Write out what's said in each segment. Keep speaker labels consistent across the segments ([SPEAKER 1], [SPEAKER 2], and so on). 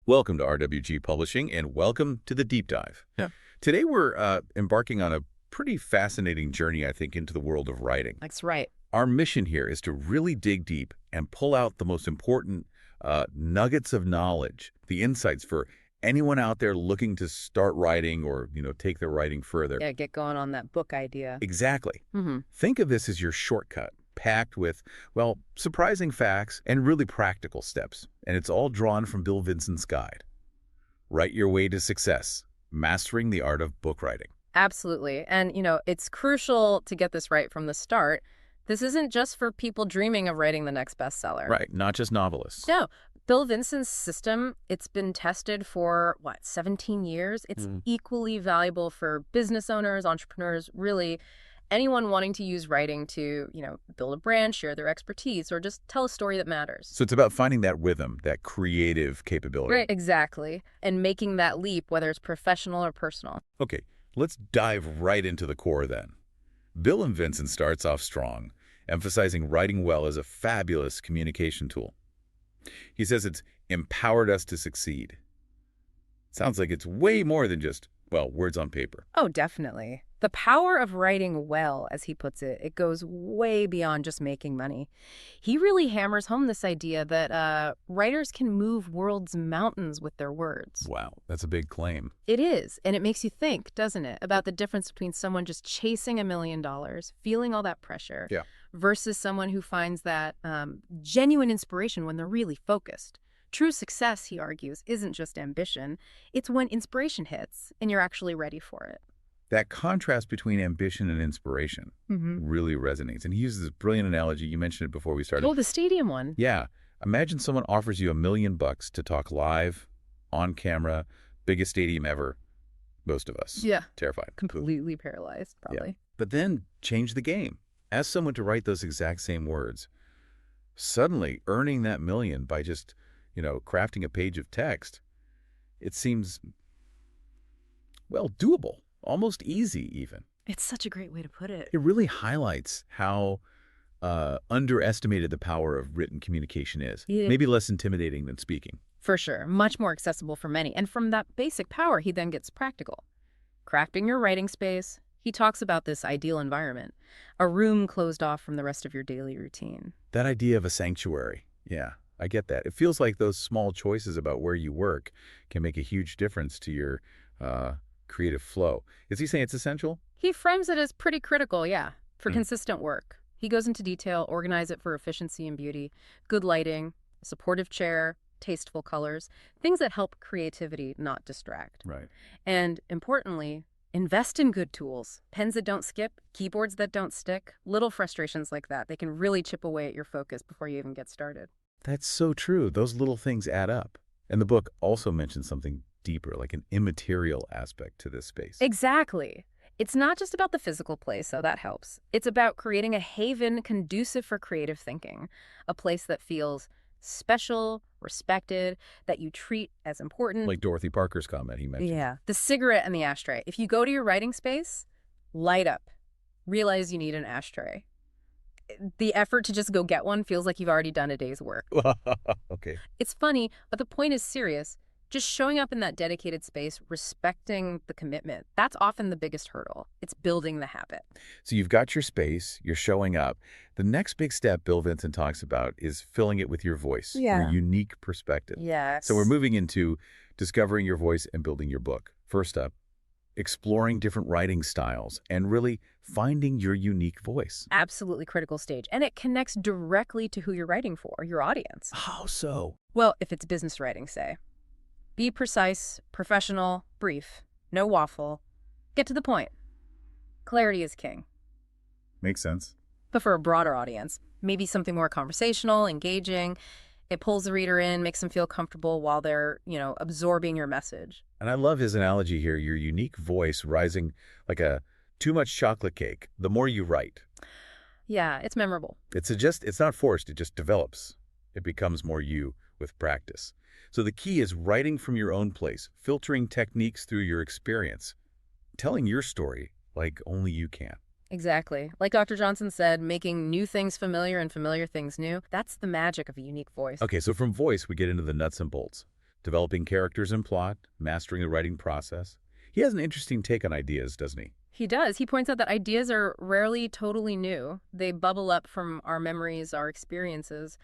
[SPEAKER 1] Welcome to RWG Publishing, and welcome to the Deep Dive.
[SPEAKER 2] Yeah.
[SPEAKER 1] Today we're embarking on a pretty fascinating journey, I think, into the world of writing.
[SPEAKER 2] That's right.
[SPEAKER 1] Our mission here is to really dig deep and pull out the most important nuggets of knowledge, the insights for anyone out there looking to start writing or, take their writing further.
[SPEAKER 2] Yeah, get going on that book idea.
[SPEAKER 1] Exactly.
[SPEAKER 2] Mm-hmm.
[SPEAKER 1] Think of this as your shortcut, packed with, well, surprising facts and really practical steps. And it's all drawn from Bill Vincent's guide. Write Your Way to Success, Mastering the Art of Book Writing.
[SPEAKER 2] Absolutely. And, it's crucial to get this right from the start. This isn't just for people dreaming of writing the next bestseller.
[SPEAKER 1] Right, not just novelists.
[SPEAKER 2] No. Bill Vincent's system, it's been tested for, 17 years? It's equally valuable for business owners, entrepreneurs, really anyone wanting to use writing to, build a brand, share their expertise, or just tell a story that matters.
[SPEAKER 1] So it's about finding that rhythm, that creative capability.
[SPEAKER 2] Right, exactly. And making that leap, whether it's professional or personal.
[SPEAKER 1] Okay, let's dive right into the core then. Bill and Vincent starts off strong, emphasizing writing well as a fabulous communication tool. He says it's empowered us to succeed. Sounds like it's way more than just, words on paper.
[SPEAKER 2] Oh, definitely. The power of writing well, as he puts it, it goes way beyond just making money. He really hammers home this idea that writers can move world's mountains with their words.
[SPEAKER 1] Wow, that's a big claim.
[SPEAKER 2] It is, and it makes you think, doesn't it, about the difference between someone just chasing $1 million, feeling all that pressure, versus someone who finds that genuine inspiration when they're really focused. True success, he argues, isn't just ambition. It's when inspiration hits and you're actually ready for it.
[SPEAKER 1] That contrast between ambition and inspiration really resonates. And he uses this brilliant analogy. You mentioned it before we started.
[SPEAKER 2] Oh, the stadium one.
[SPEAKER 1] Yeah. Imagine someone offers you $1 million to talk live, on camera, biggest stadium ever. Most of us.
[SPEAKER 2] Yeah.
[SPEAKER 1] Terrified.
[SPEAKER 2] Completely paralyzed, probably.
[SPEAKER 1] Yeah. But then change the game. Ask someone to write those exact same words. Suddenly, earning that $1 million by just, crafting a page of text, it seems, doable. Almost easy, even.
[SPEAKER 2] It's such a great way to put it.
[SPEAKER 1] It really highlights how underestimated the power of written communication is.
[SPEAKER 2] Yeah.
[SPEAKER 1] Maybe less intimidating than speaking.
[SPEAKER 2] For sure. Much more accessible for many. And from that basic power, he then gets practical. Crafting your writing space. He talks about this ideal environment. A room closed off from the rest of your daily routine.
[SPEAKER 1] That idea of a sanctuary. Yeah, I get that. It feels like those small choices about where you work can make a huge difference to your creative flow. Is he saying it's essential?
[SPEAKER 2] He frames it as pretty critical, for consistent work. He goes into detail, organize it for efficiency and beauty, good lighting, a supportive chair, tasteful colors, things that help creativity not distract.
[SPEAKER 1] Right.
[SPEAKER 2] And importantly, invest in good tools. Pens that don't skip, keyboards that don't stick, little frustrations like that. They can really chip away at your focus before you even get started.
[SPEAKER 1] That's so true. Those little things add up. And the book also mentions something deeper, like an immaterial aspect to this space.
[SPEAKER 2] Exactly. It's not just about the physical place, so that helps. It's about creating a haven conducive for creative thinking, a place that feels special, respected, that you treat as important.
[SPEAKER 1] Like Dorothy Parker's comment he mentioned.
[SPEAKER 2] Yeah. The cigarette and the ashtray. If you go to your writing space, light up. Realize you need an ashtray. The effort to just go get one feels like you've already done a day's work.
[SPEAKER 1] Okay.
[SPEAKER 2] It's funny, but the point is serious. Just showing up in that dedicated space, respecting the commitment, that's often the biggest hurdle. It's building the habit.
[SPEAKER 1] So you've got your space, you're showing up. The next big step Bill Vincent talks about is filling it with your voice, your unique perspective.
[SPEAKER 2] Yes.
[SPEAKER 1] So we're moving into discovering your voice and building your book. First up, exploring different writing styles and really finding your unique voice.
[SPEAKER 2] Absolutely critical stage. And it connects directly to who you're writing for, your audience.
[SPEAKER 1] How so?
[SPEAKER 2] Well, if it's business writing, say. Be precise, professional, brief. No waffle. Get to the point. Clarity is king.
[SPEAKER 1] Makes sense.
[SPEAKER 2] But for a broader audience, maybe something more conversational, engaging. It pulls the reader in, makes them feel comfortable while they're, absorbing your message.
[SPEAKER 1] And I love his analogy here, your unique voice rising like a too much chocolate cake the more you write.
[SPEAKER 2] Yeah, it's memorable.
[SPEAKER 1] It's not forced, it just develops. It becomes more you with practice. So the key is writing from your own place, filtering techniques through your experience, telling your story like only you can.
[SPEAKER 2] Exactly. Like Dr. Johnson said, making new things familiar and familiar things new, that's the magic of a unique voice.
[SPEAKER 1] Okay, so from voice, we get into the nuts and bolts. developing characters and plot, mastering the writing process. He has an interesting take on ideas, doesn't he?
[SPEAKER 2] He does. He points out that ideas are rarely totally new. They bubble up from our memories, our experiences,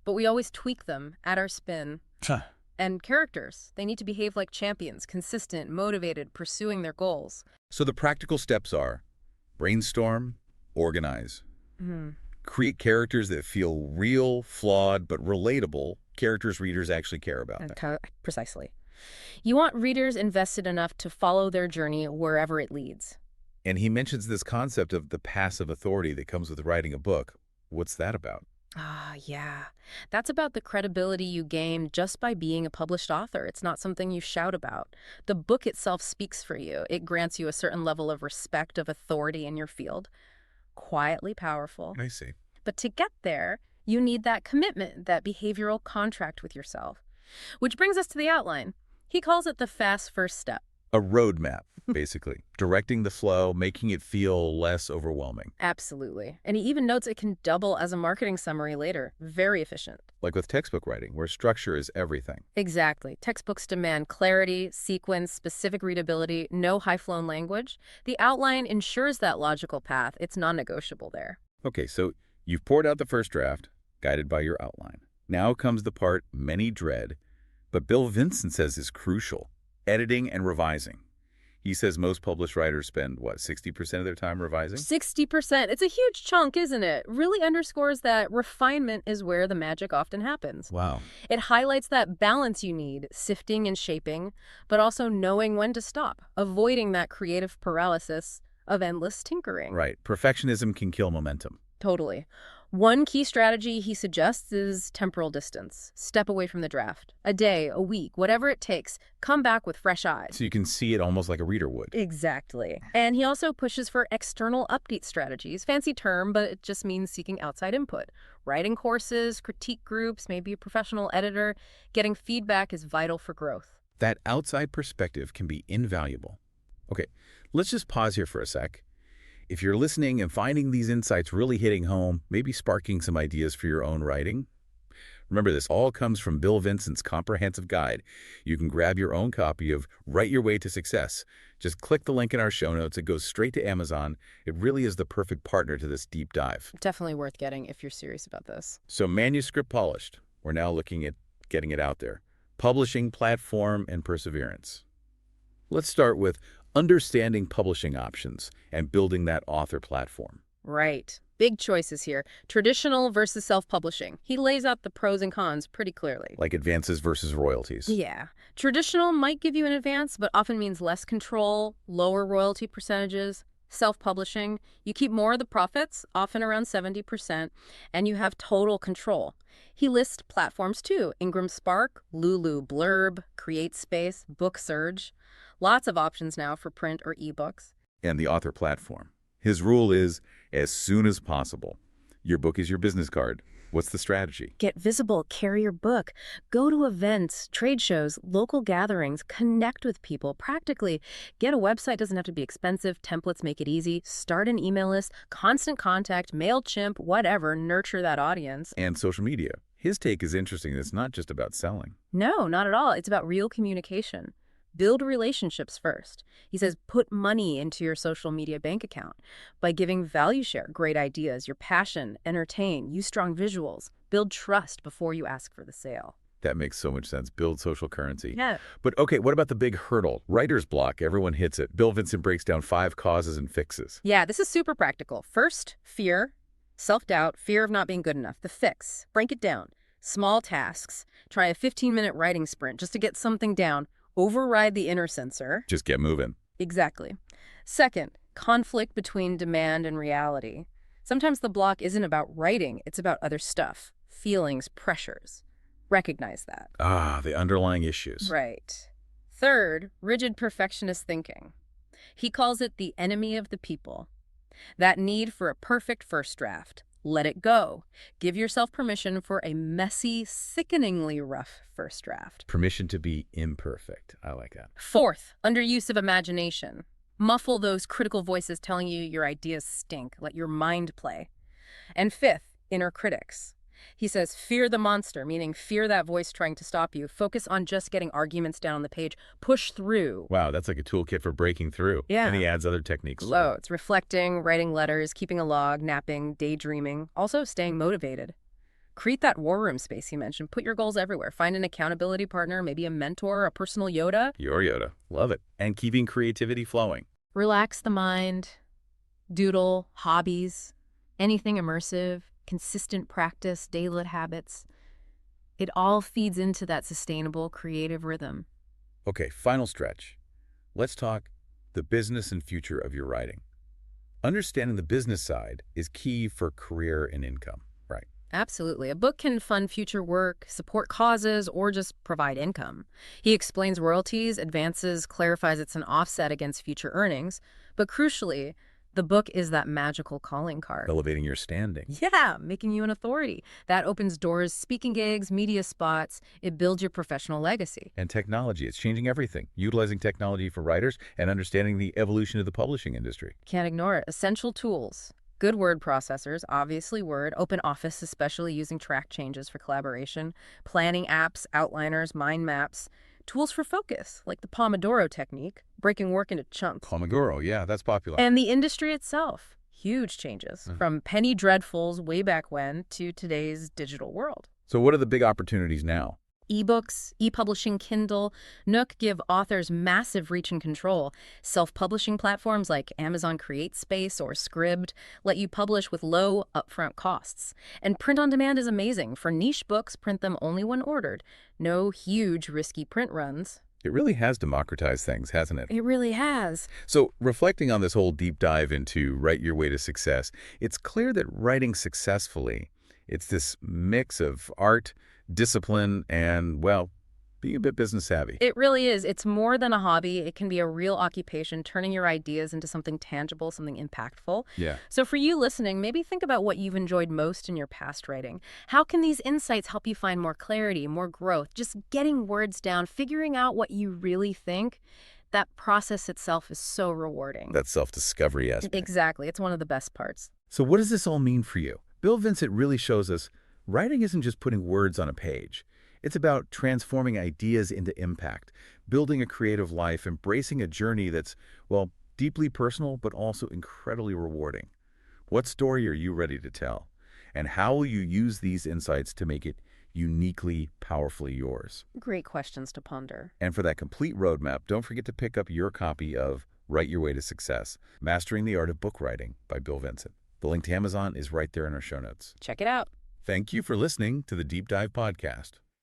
[SPEAKER 2] but we always tweak them, add our spin. And characters, they need to behave like champions, consistent, motivated, pursuing their goals.
[SPEAKER 1] So the practical steps are brainstorm, organize, create characters that feel real, flawed, but relatable, characters readers actually care about.
[SPEAKER 2] Precisely. You want readers invested enough to follow their journey wherever it leads.
[SPEAKER 1] And he mentions this concept of the passive authority that comes with writing a book. What's that about?
[SPEAKER 2] Yeah. That's about the credibility you gain just by being a published author. It's not something you shout about. The book itself speaks for you. It grants you a certain level of respect, of authority in your field. Quietly powerful.
[SPEAKER 1] I see.
[SPEAKER 2] But to get there, you need that commitment, that behavioral contract with yourself. Which brings us to the outline. He calls it the fast first step.
[SPEAKER 1] A roadmap, basically. Directing the flow, making it feel less overwhelming.
[SPEAKER 2] Absolutely. And he even notes it can double as a marketing summary later. Very efficient.
[SPEAKER 1] Like with textbook writing, where structure is everything.
[SPEAKER 2] Exactly. Textbooks demand clarity, sequence, specific readability, no high-flown language. The outline ensures that logical path. It's non-negotiable there.
[SPEAKER 1] Okay, so you've poured out the first draft, guided by your outline. Now comes the part many dread, but Bill Vincent says is crucial. Editing and revising. He says most published writers spend, 60% of their time revising?
[SPEAKER 2] 60%. It's a huge chunk, isn't it? Really underscores that refinement is where the magic often happens.
[SPEAKER 1] Wow.
[SPEAKER 2] It highlights that balance you need, sifting and shaping, but also knowing when to stop, avoiding that creative paralysis of endless tinkering.
[SPEAKER 1] Right. Perfectionism can kill momentum.
[SPEAKER 2] Totally. One key strategy he suggests is temporal distance. Step away from the draft. A day, a week, whatever it takes. Come back with fresh eyes.
[SPEAKER 1] So you can see it almost like a reader would.
[SPEAKER 2] Exactly. And he also pushes for external update strategies. Fancy term, but it just means seeking outside input. Writing courses, critique groups, maybe a professional editor. Getting feedback is vital for growth.
[SPEAKER 1] That outside perspective can be invaluable. Okay, let's just pause here for a sec. If you're listening and finding these insights really hitting home, maybe sparking some ideas for your own writing, remember this all comes from Bill Vincent's comprehensive guide. You can grab your own copy of Write Your Way to Success. Just click the link in our show notes. It goes straight to Amazon. It really is the perfect partner to this deep dive.
[SPEAKER 2] Definitely worth getting if you're serious about this.
[SPEAKER 1] So manuscript polished. We're now looking at getting it out there. Publishing, platform, and perseverance. Let's start with understanding publishing options and building that author platform.
[SPEAKER 2] Right. Big choices here. Traditional versus self-publishing. He lays out the pros and cons pretty clearly.
[SPEAKER 1] Like advances versus royalties.
[SPEAKER 2] Yeah. Traditional might give you an advance, but often means less control, lower royalty percentages. Self-publishing, you keep more of the profits, often around 70%, and you have total control. He lists platforms too. Ingram Spark, Lulu Blurb, CreateSpace, BookSurge. Lots of options now for print or ebooks.
[SPEAKER 1] And the author platform. His rule is, as soon as possible. Your book is your business card. What's the strategy?
[SPEAKER 2] Get visible, carry your book, go to events, trade shows, local gatherings, connect with people. Practically, get a website, doesn't have to be expensive, templates make it easy, start an email list, constant contact, MailChimp, whatever, nurture that audience.
[SPEAKER 1] And social media. His take is interesting. It's not just about selling.
[SPEAKER 2] No, not at all. It's about real communication. Build relationships first. He says put money into your social media bank account by giving value share, great ideas, your passion, entertain, use strong visuals, build trust before you ask for the sale.
[SPEAKER 1] That makes so much sense. Build social currency.
[SPEAKER 2] Yeah.
[SPEAKER 1] But okay, what about the big hurdle? Writer's block. Everyone hits it. Bill Vincent breaks down 5 causes and fixes.
[SPEAKER 2] Yeah, this is super practical. First, fear, self-doubt, fear of not being good enough. The fix, break it down. Small tasks. Try a 15-minute writing sprint just to get something down. Override the inner censor.
[SPEAKER 1] Just get moving.
[SPEAKER 2] Exactly. Second, conflict between demand and reality. Sometimes the block isn't about writing, it's about other stuff, feelings, pressures. Recognize that.
[SPEAKER 1] The underlying issues.
[SPEAKER 2] Right. Third, rigid perfectionist thinking. He calls it the enemy of the people. That need for a perfect first draft. Let it go. Give yourself permission for a messy, sickeningly rough first draft.
[SPEAKER 1] Permission to be imperfect. I like that.
[SPEAKER 2] Fourth, underuse of imagination. Muffle those critical voices telling you your ideas stink. Let your mind play. And fifth, inner critics. He says, fear the monster, meaning fear that voice trying to stop you. Focus on just getting arguments down on the page. Push through.
[SPEAKER 1] Wow, that's like a toolkit for breaking through.
[SPEAKER 2] Yeah.
[SPEAKER 1] And he adds other techniques.
[SPEAKER 2] Loads. Reflecting, writing letters, keeping a log, napping, daydreaming. Also staying motivated. Create that war room space he mentioned. Put your goals everywhere. Find an accountability partner, maybe a mentor, a personal Yoda.
[SPEAKER 1] Your Yoda. Love it. And keeping creativity flowing.
[SPEAKER 2] Relax the mind. Doodle, hobbies, anything immersive, consistent practice, day-lit habits. It all feeds into that sustainable, creative rhythm.
[SPEAKER 1] Okay, final stretch. Let's talk the business and future of your writing. Understanding the business side is key for career and income, right?
[SPEAKER 2] Absolutely. A book can fund future work, support causes, or just provide income. He explains royalties, advances, clarifies it's an offset against future earnings, but crucially, the book is that magical calling card.
[SPEAKER 1] Elevating your standing.
[SPEAKER 2] Yeah, making you an authority. That opens doors, speaking gigs, media spots. It builds your professional legacy.
[SPEAKER 1] And technology. It's changing everything. Utilizing technology for writers and understanding the evolution of the publishing industry.
[SPEAKER 2] Can't ignore it. Essential tools. Good word processors, obviously Word, OpenOffice, especially using track changes for collaboration, planning apps, outliners, mind maps, tools for focus, like the Pomodoro technique, breaking work into chunks.
[SPEAKER 1] Pomodoro, yeah, that's popular.
[SPEAKER 2] And the industry itself, huge changes, from penny dreadfuls way back when to today's digital world.
[SPEAKER 1] So what are the big opportunities now?
[SPEAKER 2] Ebooks, e-publishing, Kindle, Nook give authors massive reach and control. Self-publishing platforms like Amazon CreateSpace or Scribd let you publish with low upfront costs. And print on demand is amazing. For niche books, print them only when ordered. No huge, risky print runs.
[SPEAKER 1] It really has democratized things, hasn't it?
[SPEAKER 2] It really has.
[SPEAKER 1] So, reflecting on this whole deep dive into Write Your Way to Success, it's clear that writing successfully, it's this mix of art, discipline, and, well, being a bit business savvy.
[SPEAKER 2] It really is. It's more than a hobby. It can be a real occupation, turning your ideas into something tangible, something impactful.
[SPEAKER 1] Yeah.
[SPEAKER 2] So for you listening, maybe think about what you've enjoyed most in your past writing. How can these insights help you find more clarity, more growth? Just getting words down, figuring out what you really think. That process itself is so rewarding.
[SPEAKER 1] That self-discovery aspect.
[SPEAKER 2] Exactly. It's one of the best parts.
[SPEAKER 1] So what does this all mean for you? Bill Vincent really shows us writing isn't just putting words on a page. It's about transforming ideas into impact, building a creative life, embracing a journey that's, well, deeply personal, but also incredibly rewarding. What story are you ready to tell? And how will you use these insights to make it uniquely, powerfully yours?
[SPEAKER 2] Great questions to ponder.
[SPEAKER 1] And for that complete roadmap, don't forget to pick up your copy of Write Your Way to Success, Mastering the Art of Book Writing by Bill Vincent. The link to Amazon is right there in our show notes.
[SPEAKER 2] Check it out.
[SPEAKER 1] Thank you for listening to the Deep Dive Podcast.